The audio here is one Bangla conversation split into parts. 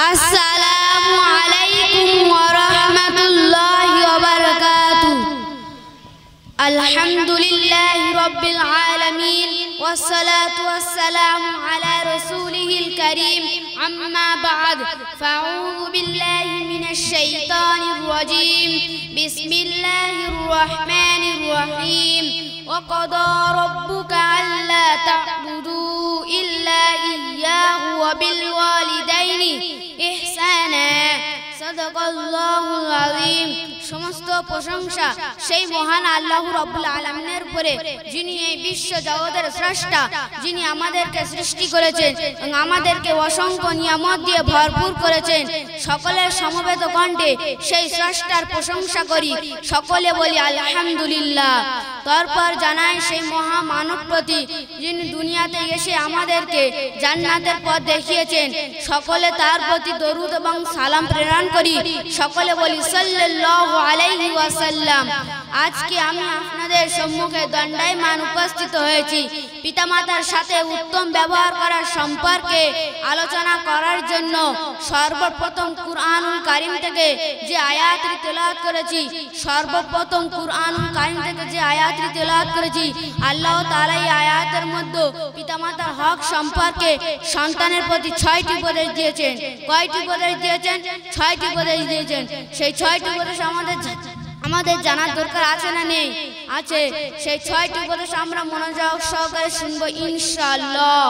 আসসালামু আলাইকুম ওয়া রাহমাতুল্লাহি ওয়া বারাকাতুহু। আলহামদুলিল্লাহি রাব্বিল আলামিন ওয়াস সালাতু ওয়াস সালামু আলা রাসূলিহিল কারীম, আম্মা বা'দ। ফাআউযু বিল্লাহি মিনাশ শাইতানির রাজীম। বিসমিল্লাহির রাহমানির রাহিম। ওয়া ক্বাদা রাব্বুকা আল্লা তা'বুদু ইল্লা ইয়্যাহু ওয়া বিল ওয়ালিদাইনি ইহসানা। সাদাকাল্লাহুল আযীম। সমস্ত প্রশংসা সেই মহান আল্লাহ রাব্বুল আলামিনের উপরে, যিনি এই বিশ্ব জগতের স্রষ্টা, যিনি আমাদেরকে সৃষ্টি করেছেন এবং আমাদেরকে অসংখ্য নিয়ামত দিয়ে ভরপুর করেছেন। সকলের সমবেত কণ্ঠে সেই স্রষ্টার প্রশংসা করি, সকলে বলি আলহামদুলিল্লাহ। তারপর জানাই সেই মহা মানব প্রতি, যিনি দুনিয়াতে এসে আমাদেরকে জান্নাতের পথ দেখিয়েছেন। সকলে তার প্রতি দরুদ এবং সালাম প্রেরণ করি, সকলে বলি সাল্লাল্লাহু আলাইহি ওয়াসাল্লাম। আজকে আমি আপনাদের সম্মুখে দণ্ডায়মান উপস্থিত হয়েছি পিতামাতার সাথে উত্তম ব্যবহার করার সম্পর্কে আলোচনা করার জন্য। সর্বপ্রথম কুরআনুল কারীম থেকে যে আয়াতটি তেলাওয়াত করেছি, আল্লাহ তাআলা এই আয়াতের মধ্যে পিতামাতার হক সম্পর্কে সন্তানের প্রতি 6টি উপদেশ দিয়েছেন। কয়টি উপদেশ দিয়েছেন? 6টি উপদেশ দিয়েছেন। সেই 6টি উপদেশ আমাদের জানার দরকার আছে না নেই? আছে। সেই 6টি উপদেশ আমরা মনোযোগ সহকারে শুনবো ইনশাআল্লাহ।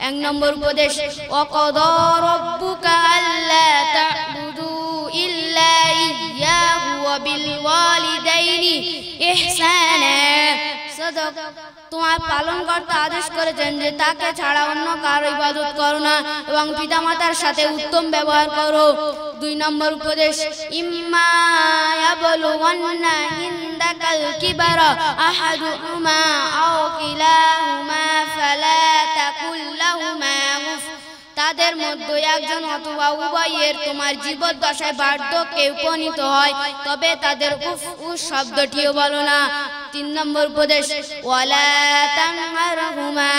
1 নম্বর উপদেশ, ওয়া ক্বাদা রাব্বুকা আল্লা তা'বুদু ইল্লা ইয়্যাহু ওয়া বিল ওয়ালিদাইনি ইহসানা। তোমার পালনকর্তা আদেশ করেছেন যে তাকে ছাড়া অন্য কারো ইবাদত করো না এবং পিতামাতার সাথে উত্তম ব্যবহার করো। 2 নম্বর উপদেশ, ইম্মা ইয়াবলুগান্না ইনদাকাল কিবারা আহাদুহুমা আও কিলাহুমা ফালা তাকুল লাহুমা উফ। তাদের মধ্যে একজন অথবা উভয়ের তোমার জীবদ্দশায় বার্ধক্যে উপনীত হয়, তবে তাদের উফ উফ শব্দটিও বলো না। 3 নম্বর উপদেশ, ওয়ালা তানহারহুমা,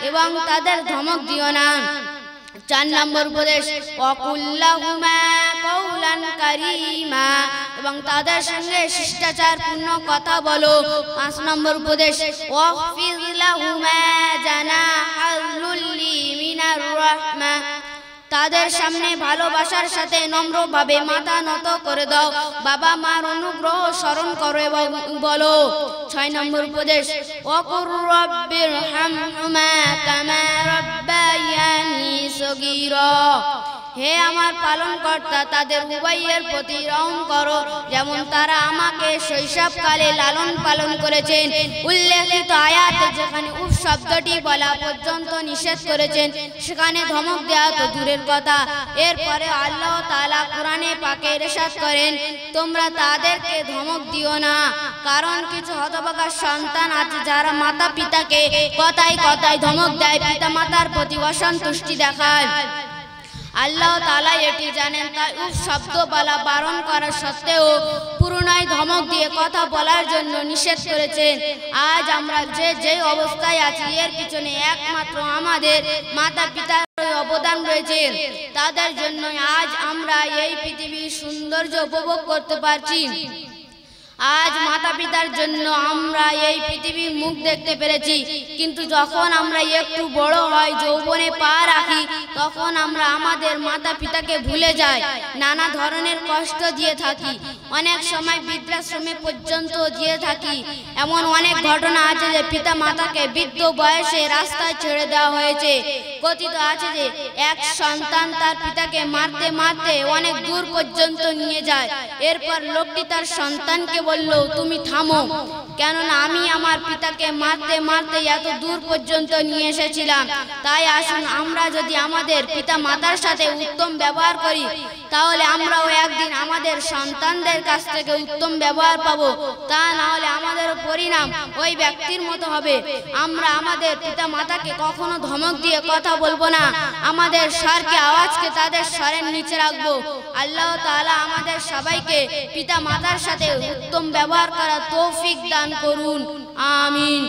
এবং তাদের ধমক দিও না। 4 নম্বর উপদেশ, ওয়াকুল লাহুমা কাওলান কারীমা, এবং তাদের সঙ্গে শিষ্টাচারপূর্ণ কথা বলো। 5 নম্বর উপদেশ, ওয়াখফিজ লাহুমা জানাহাল যুল্লি মিনার রাহমা, তাদের সামনে ভালোবাসার সাথে নম্রভাবে মাথা নত করে দাও। বাবা মার অনুগ্রহ স্মরণ করো এবং বলো। 6 নম্বর উপদেশ, ওয়াকুর রাব্বিরহামহুমা কামা রাব্বায়ানি সগীরা, হে আমার পালনকর্তা, তাদের উভয়ের প্রতি রহম করো যেমন তারা আমাকে শৈশবকালে লালন পালন করেছেন। উল্লেখিত আয়াতে যেখানে উফ শব্দটি বলা পর্যন্ত নিষেধ করেছেন, সেখানে ধমক দেওয়া তো দূরের কথা। এরপরে আল্লাহ তাআলা কোরআনে পাকে ইরশাদ করেন, তোমরা তাদেরকে ধমক দিও না, কারণ কিছু হতভাগা সন্তান আছে যারা মাতা পিতাকে কথায় কথায় ধমক দেয়, পিতা মাতার প্রতি অসন্তুষ্টি দেখায়। আল্লাহ তাআলা এটি জানেন, তাই উফ শব্দ বলা বারণ করা সত্ত্বেও পুরোনায় ধমক দিয়ে কথা বলার জন্য নিষেধ করেছেন। আজ আমরা যে অবস্থায় আছি, এর পিছনে একমাত্র আমাদের মাতা পিতার অবদান রয়েছে। তাদের জন্য আজ আমরা এই পৃথিবীর সৌন্দর্য উপভোগ করতে পারছি। আজ মাতা পিতার জন্য আমরা এই পৃথিবীর মুখ দেখতে পেরেছি, কিন্তু যখন আমরা একটু বড় হই, যৌবনে পা রাখি, তখন আমরা আমাদের মাতা পিতাকে ভুলে যাই, নানা ধরনের কষ্ট দিয়ে থাকি, অনেক সময় বৃদ্ধাশ্রমে পর্যন্ত দিয়ে থাকি। এমন অনেক ঘটনা আছে যে পিতা মাতাকে বৃদ্ধ বয়সে রাস্তায় ছেড়ে দেওয়া হয়েছে। কথিত আছে যে এক সন্তান তার পিতাকে মারতে মারতে অনেক দূর পর্যন্ত নিয়ে যায়। এরপর লোকটি তার সন্তানকে বলল, তুমি থামো, কেননা আমি আমার পিতাকে মারতে মারতে এত দূর পর্যন্ত নিয়ে এসেছিলাম। তাই আসুন আমরা যদি আমাদের পিতা মাতার সাথে উত্তম ব্যবহার করি, তাহলে আমরাও একদিন আমাদের সন্তানদের কাছ থেকে উত্তম ব্যবহার পাবো। তা না হলে আমাদের পরিণাম ওই ব্যক্তির মতো হবে। আমরা আমাদের পিতা মাতাকে কখনো ধমক দিয়ে কথা বলবো না, আমাদের স্বরকে আওয়াজকে তাদের স্বরের নিচে রাখবো। আল্লাহ তাআলা আমাদের সবাইকে পিতা মাতার সাথে উত্তম ব্যবহার করার তৌফিক দান করুন। আমিন।